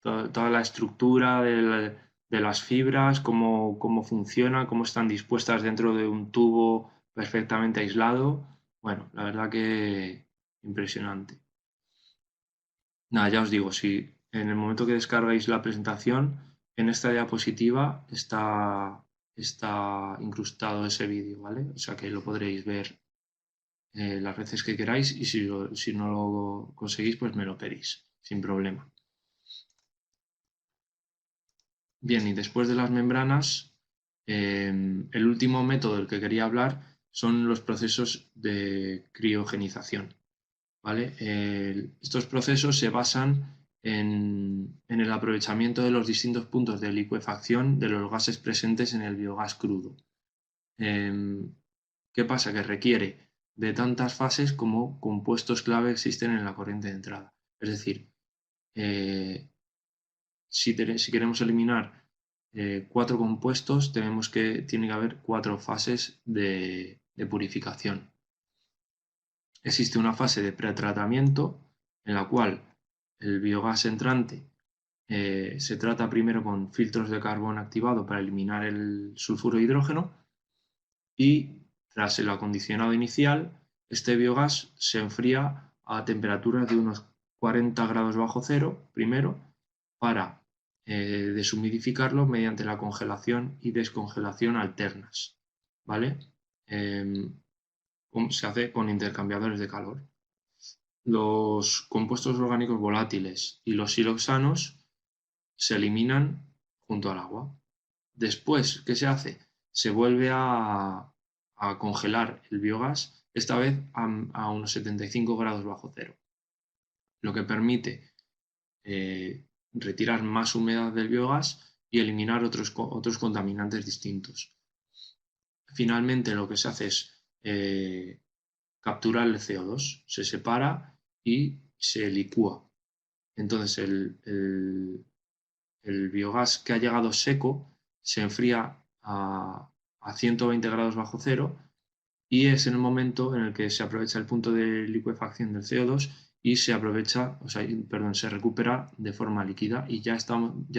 toda la estructura de las fibras, cómo funciona, cómo están dispuestas dentro de un tubo perfectamente aislado. Bueno, la verdad que impresionante. Nada, ya os digo, si en el momento que descargáis la presentación, en esta diapositiva está incrustado ese vídeo, ¿vale? O sea que lo podréis ver las veces que queráis y si no lo conseguís, pues me lo pedís, sin problema. Bien, y después de las membranas, el último método del que quería hablar son los procesos de criogenización, ¿vale? Estos procesos se basan en el aprovechamiento de los distintos puntos de licuefacción de los gases presentes en el biogás crudo. ¿Qué pasa? Que requiere de tantas fases como compuestos clave existen en la corriente de entrada. Es decir, si queremos eliminar 4 compuestos, tiene que haber 4 fases de purificación. Existe una fase de pretratamiento en la cual el biogás entrante se trata primero con filtros de carbón activado para eliminar el sulfuro de hidrógeno y tras el acondicionado inicial, este biogás se enfría a temperaturas de unos 40 grados bajo cero primero para deshumidificarlo mediante la congelación y descongelación alternas, ¿vale? Se hace con intercambiadores de calor. Los compuestos orgánicos volátiles y los siloxanos se eliminan junto al agua. Después, ¿qué se hace? Se vuelve a congelar el biogás, esta vez a unos 75 grados bajo cero, lo que permite retirar más humedad del biogás y eliminar otros contaminantes distintos. Finalmente, lo que se hace es capturar el CO2, se separa y se licúa. Entonces el biogás que ha llegado seco se enfría a 120 grados bajo cero y es en el momento en el que se aprovecha el punto de licuefacción del CO2 y se recupera de forma líquida y ya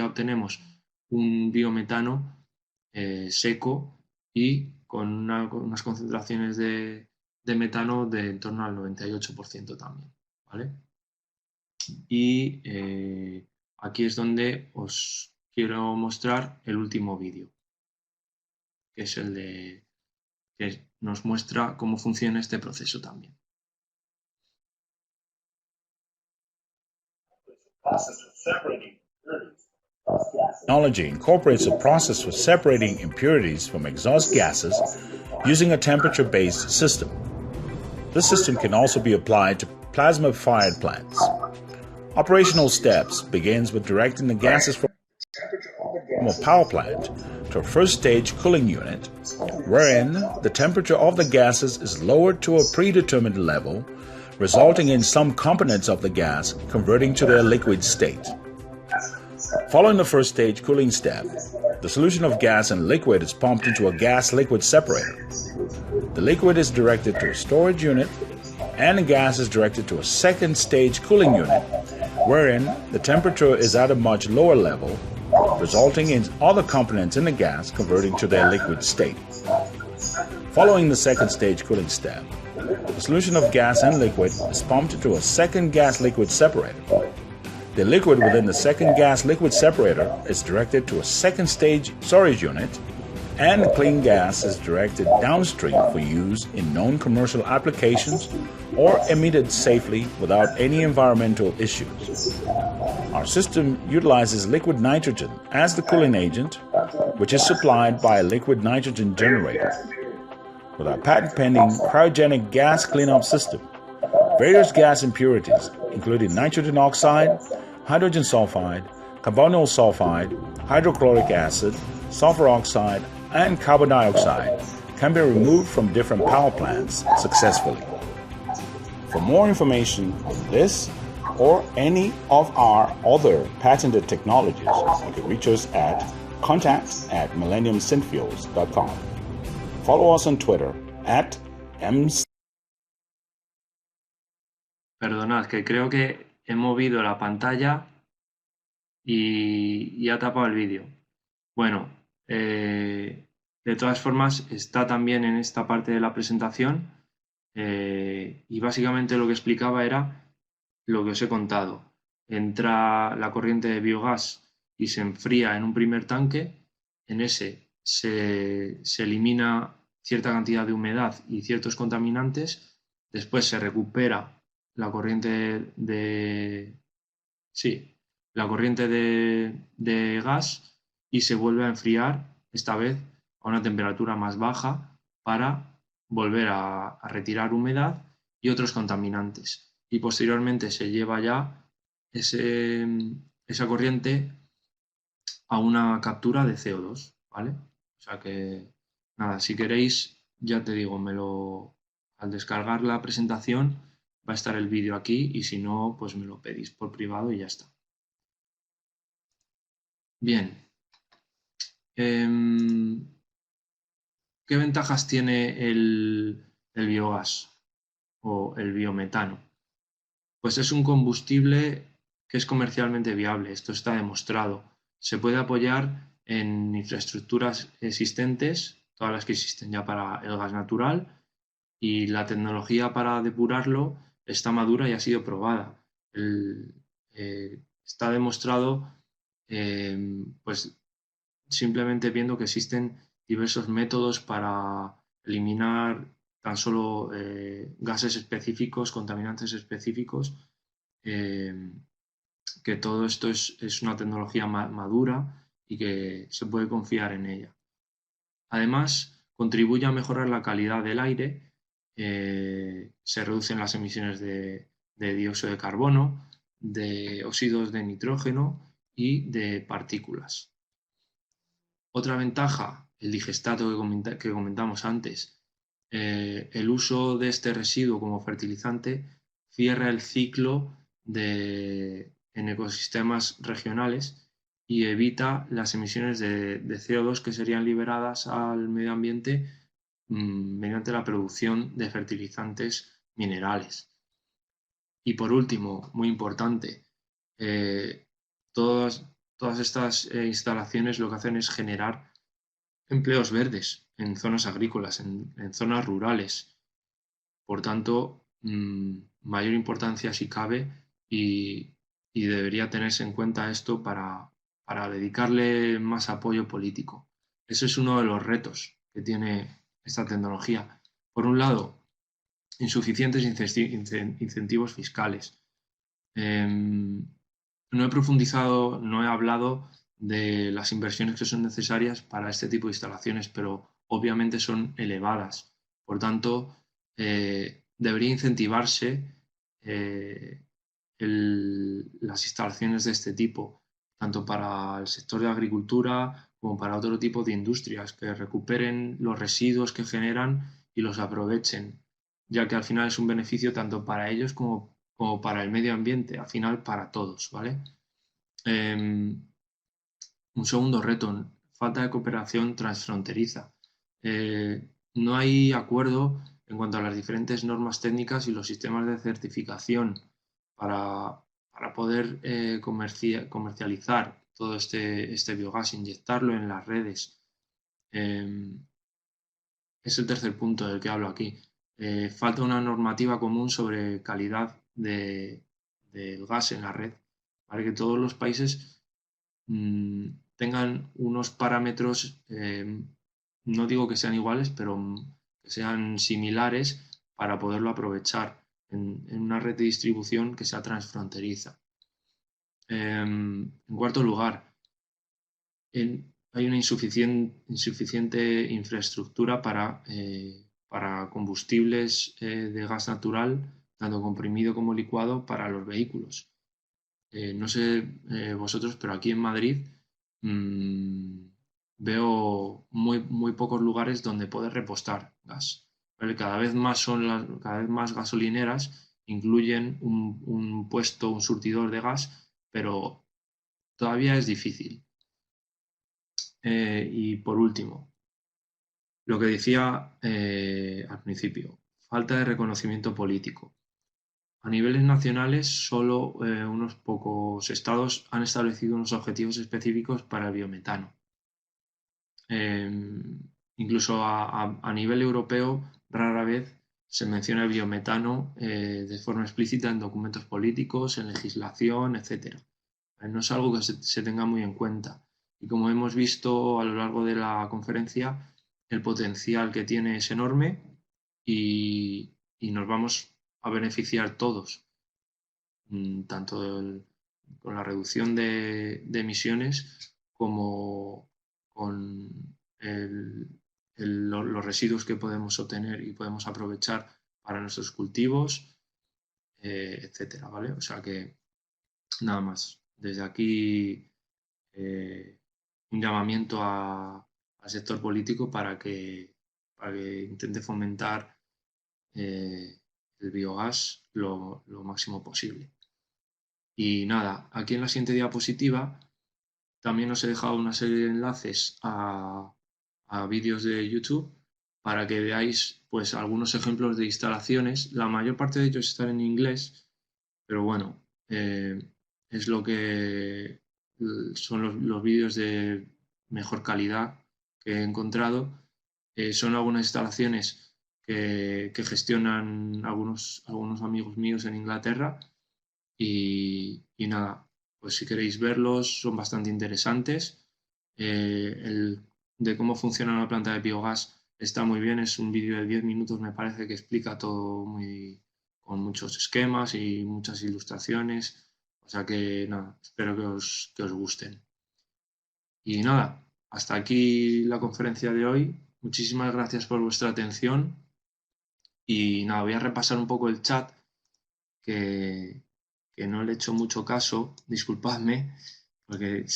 obtenemos un biometano seco y con unas concentraciones de metano de en torno al 98% también, ¿vale? Y aquí es donde os quiero mostrar el último vídeo, que es el que nos muestra cómo funciona este proceso también. Technology incorporates a process for separating impurities from exhaust gases using a temperature-based system. This system can also be applied to plasma-fired plants. Operational steps begins with directing the gases from a power plant to a first-stage cooling unit, wherein the temperature of the gases is lowered to a predetermined level, resulting in some components of the gas converting to their liquid state. Following the first stage cooling step, the solution of gas and liquid is pumped into a gas-liquid separator. The liquid is directed to a storage unit, and the gas is directed to a second stage cooling unit, wherein the temperature is at a much lower level, resulting in other components in the gas converting to their liquid state. Following the second stage cooling step, the solution of gas and liquid is pumped into a second gas-liquid separator. The liquid within the second gas-liquid separator is directed to a second stage storage unit, and the clean gas is directed downstream for use in known commercial applications or emitted safely without any environmental issues. Our system utilizes liquid nitrogen as the cooling agent, which is supplied by a liquid nitrogen generator. With our patent-pending cryogenic gas cleanup system, various gas impurities, including nitrogen oxide, hydrogen sulfide, carbonyl sulfide, hydrochloric acid, sulfur oxide, and carbon dioxide, can be removed from different power plants successfully. For more information on this or any of our other patented technologies, you can reach us at contact@millenniumsynfuels.com. Follow us on Twitter @ms. Perdonad, que creo que he movido la pantalla y ha tapado el vídeo. Bueno, de todas formas está también en esta parte de la presentación y básicamente lo que explicaba era lo que os he contado. Entra la corriente de biogás y se enfría en un primer tanque. En ese se elimina cierta cantidad de humedad y ciertos contaminantes. Después se recupera la corriente de gas y se vuelve a enfriar, esta vez a una temperatura más baja, para volver a retirar humedad y otros contaminantes. Y posteriormente se lleva ya esa corriente a una captura de CO2, ¿vale? O sea que, nada, si queréis, ya te digo, al descargar la presentación va a estar el vídeo aquí y si no, pues me lo pedís por privado y ya está. Bien, ¿Qué ventajas tiene el biogás o el biometano? Pues es un combustible que es comercialmente viable, esto está demostrado. Se puede apoyar en infraestructuras existentes, todas las que existen ya para el gas natural, y la tecnología para depurarlo está madura y ha sido probada. Está demostrado, pues simplemente viendo que existen diversos métodos para eliminar tan solo gases específicos, contaminantes específicos, eh, que todo esto es una tecnología madura y que se puede confiar en ella. Además, contribuye a mejorar la calidad del aire, se reducen las emisiones de dióxido de carbono, de óxidos de nitrógeno y de partículas. Otra ventaja, el digestato que comentamos antes. El uso de este residuo como fertilizante cierra el ciclo en ecosistemas regionales y evita las emisiones de CO2 que serían liberadas al medio ambiente mediante la producción de fertilizantes minerales. Y por último, muy importante, eh, todas estas instalaciones lo que hacen es generar empleos verdes en zonas agrícolas, en zonas rurales. Por tanto, mayor importancia si cabe y debería tenerse en cuenta esto para dedicarle más apoyo político. Ese es uno de los retos que tiene esta tecnología. Por un lado, insuficientes incentivos fiscales. No he profundizado, no he hablado de las inversiones que son necesarias para este tipo de instalaciones, pero obviamente son elevadas. Por tanto, debería incentivarse las instalaciones de este tipo, tanto para el sector de agricultura como para otro tipo de industrias, que recuperen los residuos que generan y los aprovechen, ya que al final es un beneficio tanto para ellos como para el medio ambiente, al final para todos, ¿vale? Un segundo reto, falta de cooperación transfronteriza. No hay acuerdo en cuanto a las diferentes normas técnicas y los sistemas de certificación para poder comercializar todo este biogás, inyectarlo en las redes. Es el tercer punto del que hablo aquí. Falta una normativa común sobre calidad del gas en la red, para que todos los países tengan unos parámetros, no digo que sean iguales, pero que sean similares para poderlo aprovechar en una red de distribución que sea transfronteriza. En cuarto lugar, hay una insuficiente infraestructura para combustibles de gas natural, tanto comprimido como licuado, para los vehículos. No sé vosotros, pero aquí en Madrid veo muy pocos lugares donde poder repostar gas. ¿Vale? Cada vez más gasolineras incluyen un puesto, un surtidor de gas, pero todavía es difícil. Y por último, lo que decía al principio, falta de reconocimiento político. A niveles nacionales, solo unos pocos estados han establecido unos objetivos específicos para el biometano. Incluso a nivel europeo, rara vez se menciona el biometano de forma explícita en documentos políticos, en legislación, etc. No es algo que se tenga muy en cuenta. Y como hemos visto a lo largo de la conferencia, el potencial que tiene es enorme y nos vamos a beneficiar todos, tanto con la reducción de emisiones como con los residuos que podemos obtener y podemos aprovechar para nuestros cultivos, etcétera, ¿vale? O sea que nada más. Desde aquí un llamamiento al sector político para que intente fomentar el biogás lo máximo posible. Y nada, aquí en la siguiente diapositiva también os he dejado una serie de enlaces a vídeos de YouTube para que veáis pues algunos ejemplos de instalaciones. La mayor parte de ellos están en inglés, pero bueno, es lo que son los vídeos de mejor calidad que he encontrado. Son algunas instalaciones que gestionan algunos amigos míos en Inglaterra y nada, pues si queréis verlos son bastante interesantes. El de cómo funciona una planta de biogás está muy bien, es un vídeo de 10 minutos me parece que explica todo con muchos esquemas y muchas ilustraciones. O sea que nada, espero que os gusten. Y nada, hasta aquí la conferencia de hoy. Muchísimas gracias por vuestra atención. Y nada, voy a repasar un poco el chat que, que no le he hecho mucho caso, disculpadme, porque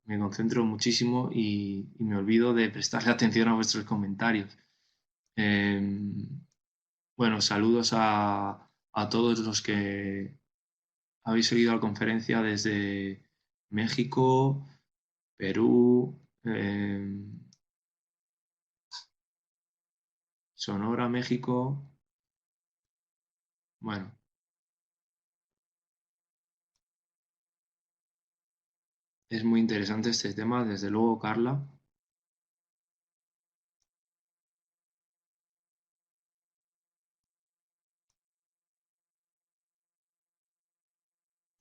me concentro muchísimo y me olvido de prestarle atención a vuestros comentarios. Bueno, saludos a todos los que habéis seguido la conferencia desde México, Perú, Sonora, México. Bueno, es muy interesante este tema, desde luego, Carla.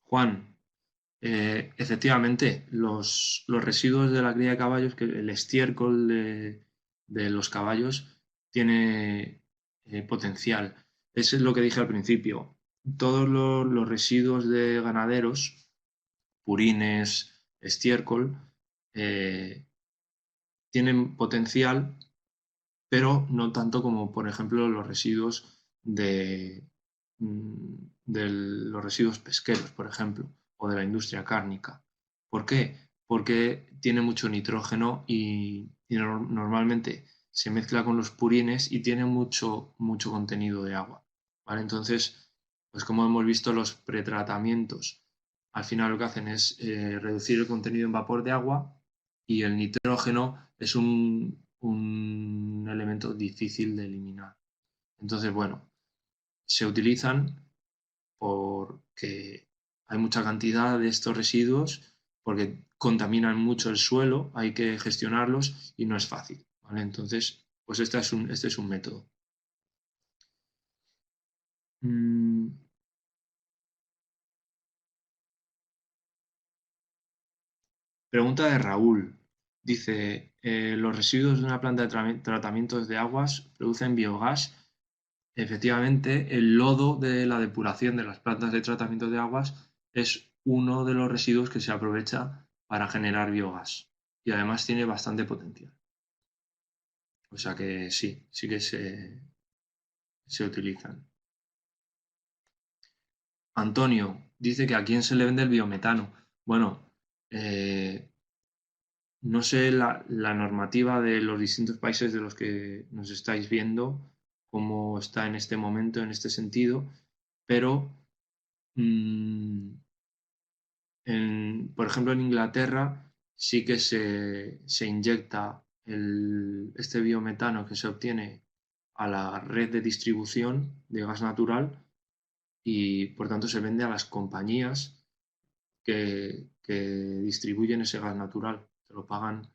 Juan, efectivamente, los residuos de la cría de caballos, que el estiércol de los caballos tiene potencial. Eso es lo que dije al principio. Todos los residuos de ganaderos, purines, estiércol, eh, tienen potencial, pero no tanto como, por ejemplo, los residuos de los residuos pesqueros, por ejemplo, o de la industria cárnica. ¿Por qué? Porque tiene mucho nitrógeno y normalmente se mezcla con los purines y tiene mucho contenido de agua. ¿Vale? Entonces, pues como hemos visto, los pretratamientos al final lo que hacen es reducir el contenido en vapor de agua y el nitrógeno es un elemento difícil de eliminar. Entonces, bueno, se utilizan porque hay mucha cantidad de estos residuos, porque contaminan mucho el suelo, hay que gestionarlos y no es fácil. ¿Vale? Entonces, pues este es un método. Mm, Pregunta de Raúl. Dice, ¿los residuos de una planta de tratamientos de aguas producen biogás? Efectivamente, el lodo de la depuración de las plantas de tratamiento de aguas es uno de los residuos que se aprovecha para generar biogás y además tiene bastante potencial. O sea que sí que se utilizan. Antonio dice que a quién se le vende el biometano. Bueno, eh, no sé la normativa de los distintos países de los que nos estáis viendo, cómo está en este momento, en este sentido, pero por ejemplo, en Inglaterra sí que se inyecta este biometano que se obtiene a la red de distribución de gas natural y por tanto se vende a las compañías que distribuyen ese gas natural. Se lo pagan,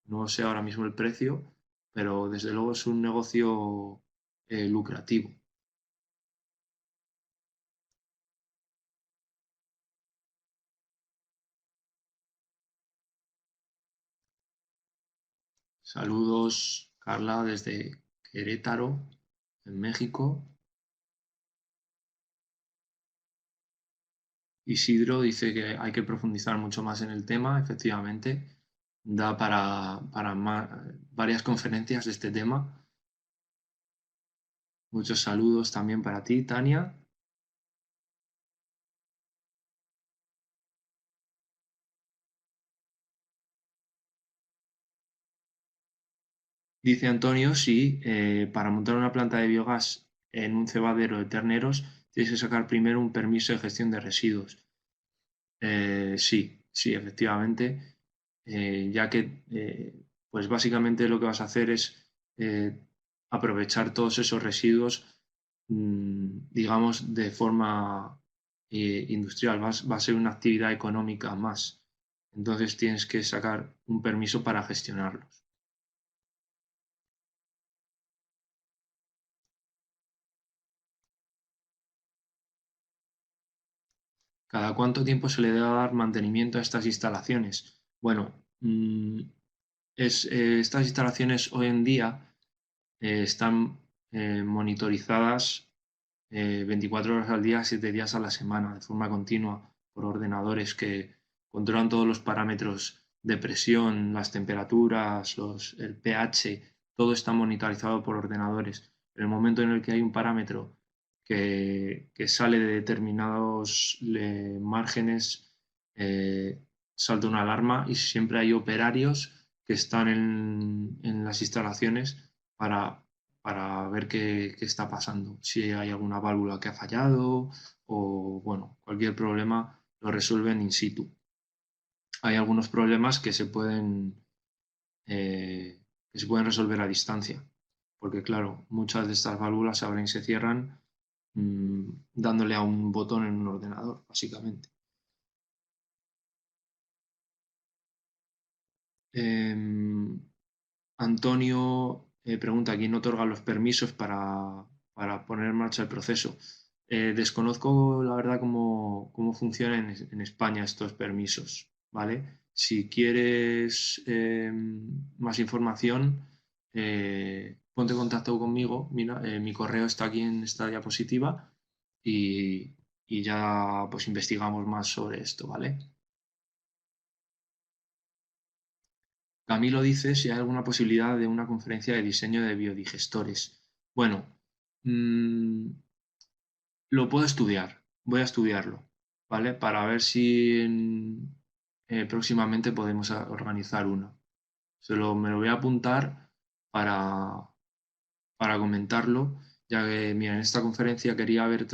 no sé ahora mismo el precio, pero desde luego es un negocio lucrativo. Saludos, Carla, desde Querétaro, en México. Isidro dice que hay que profundizar mucho más en el tema, efectivamente. Da para varias conferencias de este tema. Muchos saludos también para ti, Tania. Dice Antonio, sí, para montar una planta de biogás en un cebadero de terneros tienes que sacar primero un permiso de gestión de residuos. Sí, efectivamente. ya que pues básicamente lo que vas a hacer es aprovechar todos esos residuos, digamos, de forma industrial. Va a ser una actividad económica más. Entonces tienes que sacar un permiso para gestionarlos. ¿Cada cuánto tiempo se le debe dar mantenimiento a estas instalaciones? Bueno, estas instalaciones hoy en día están monitorizadas 24 horas al día, 7 días a la semana, de forma continua, por ordenadores que controlan todos los parámetros de presión, las temperaturas, el pH, todo está monitorizado por ordenadores. En el momento en el que hay un parámetro que sale de determinados márgenes, salta una alarma y siempre hay operarios que están en las instalaciones para ver qué está pasando, si hay alguna válvula que ha fallado o, bueno, cualquier problema lo resuelven in situ. Hay algunos problemas que se pueden resolver a distancia, porque claro, muchas de estas válvulas se abren y se cierran dándole a un botón en un ordenador, básicamente. Antonio pregunta quién otorga los permisos para poner en marcha el proceso. Desconozco, la verdad, cómo funcionan en España estos permisos, ¿vale? Si quieres más información, ponte en contacto conmigo. Mira, mi correo está aquí en esta diapositiva y, y ya pues investigamos más sobre esto, ¿vale? Camilo dice si hay alguna posibilidad de una conferencia de diseño de biodigestores. Bueno, mmm, lo puedo estudiar, voy a estudiarlo, ¿vale? Para ver si próximamente podemos organizar una. Me lo voy a apuntar para, para comentarlo, ya que, mira, en esta conferencia quería haber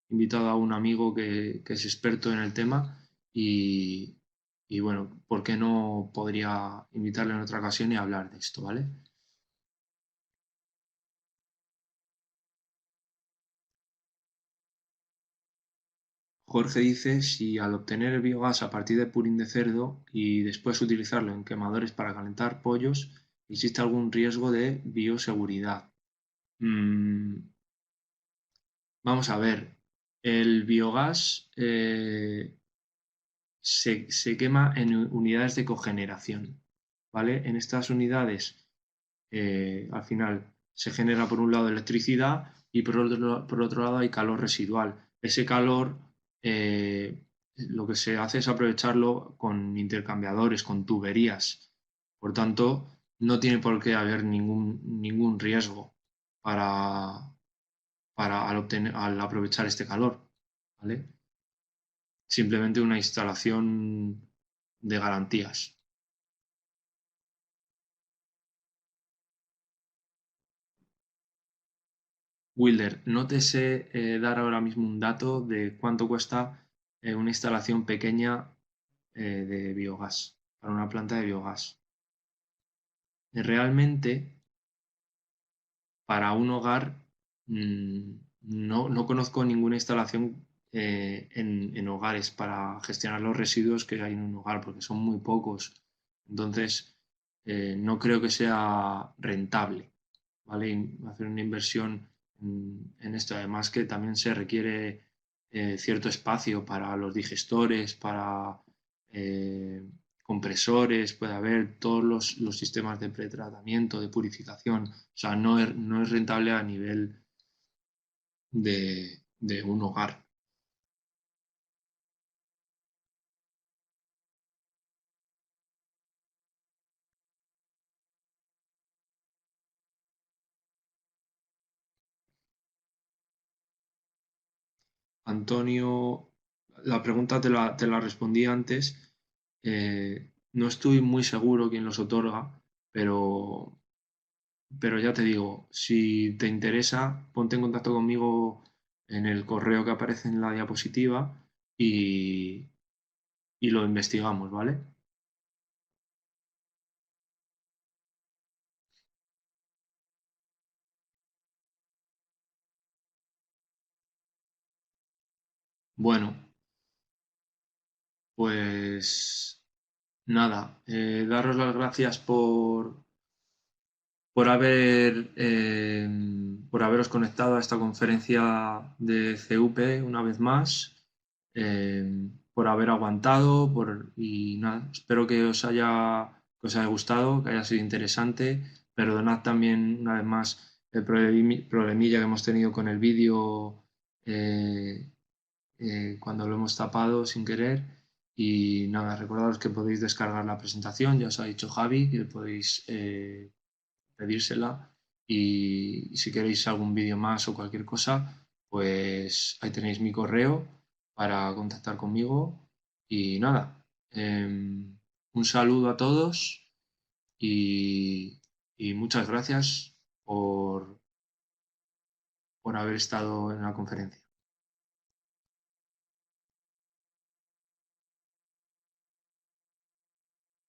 invitado a un amigo que es experto en el tema y, y bueno, ¿por qué no podría invitarle en otra ocasión y hablar de esto, ¿vale? Jorge dice si al obtener el biogás a partir de purín de cerdo y después utilizarlo en quemadores para calentar pollos, existe algún riesgo de bioseguridad. Mm, vamos a ver, el biogás se quema en unidades de cogeneración, ¿vale? En estas unidades, al final, se genera por un lado electricidad y por otro lado hay calor residual. Ese calor, lo que se hace es aprovecharlo con intercambiadores, con tuberías. Por tanto, no tiene por qué haber ningún riesgo para, al aprovechar este calor, ¿vale? Simplemente una instalación de garantías. Wilder, no te sé dar ahora mismo un dato de cuánto cuesta una instalación pequeña de biogás, para una planta de biogás. Realmente, para un hogar, no conozco ninguna instalación en hogares para gestionar los residuos que hay en un hogar, porque son muy pocos. Entonces, no creo que sea rentable, ¿vale? Hacer una inversión en esto. Además que también se requiere cierto espacio para los digestores, para compresores, puede haber todos los sistemas de pretratamiento, de purificación. O sea, no es rentable a nivel de un hogar. Antonio, la pregunta te la respondí antes. No estoy muy seguro quién los otorga, pero, pero ya te digo, si te interesa, ponte en contacto conmigo en el correo que aparece en la diapositiva y lo investigamos, ¿vale? Bueno, pues nada, daros las gracias por por haberos conectado a esta conferencia de CUP una vez más, por haber aguantado, y nada, espero que os haya gustado, que haya sido interesante. Perdonad también una vez más el problemilla que hemos tenido con el vídeo, cuando lo hemos tapado sin querer. Y nada, recordaros que podéis descargar la presentación, ya os ha dicho Javi, que podéis pedírsela, y si queréis algún vídeo más o cualquier cosa, pues ahí tenéis mi correo para contactar conmigo. Y nada, un saludo a todos, y, y muchas gracias por haber estado en la conferencia.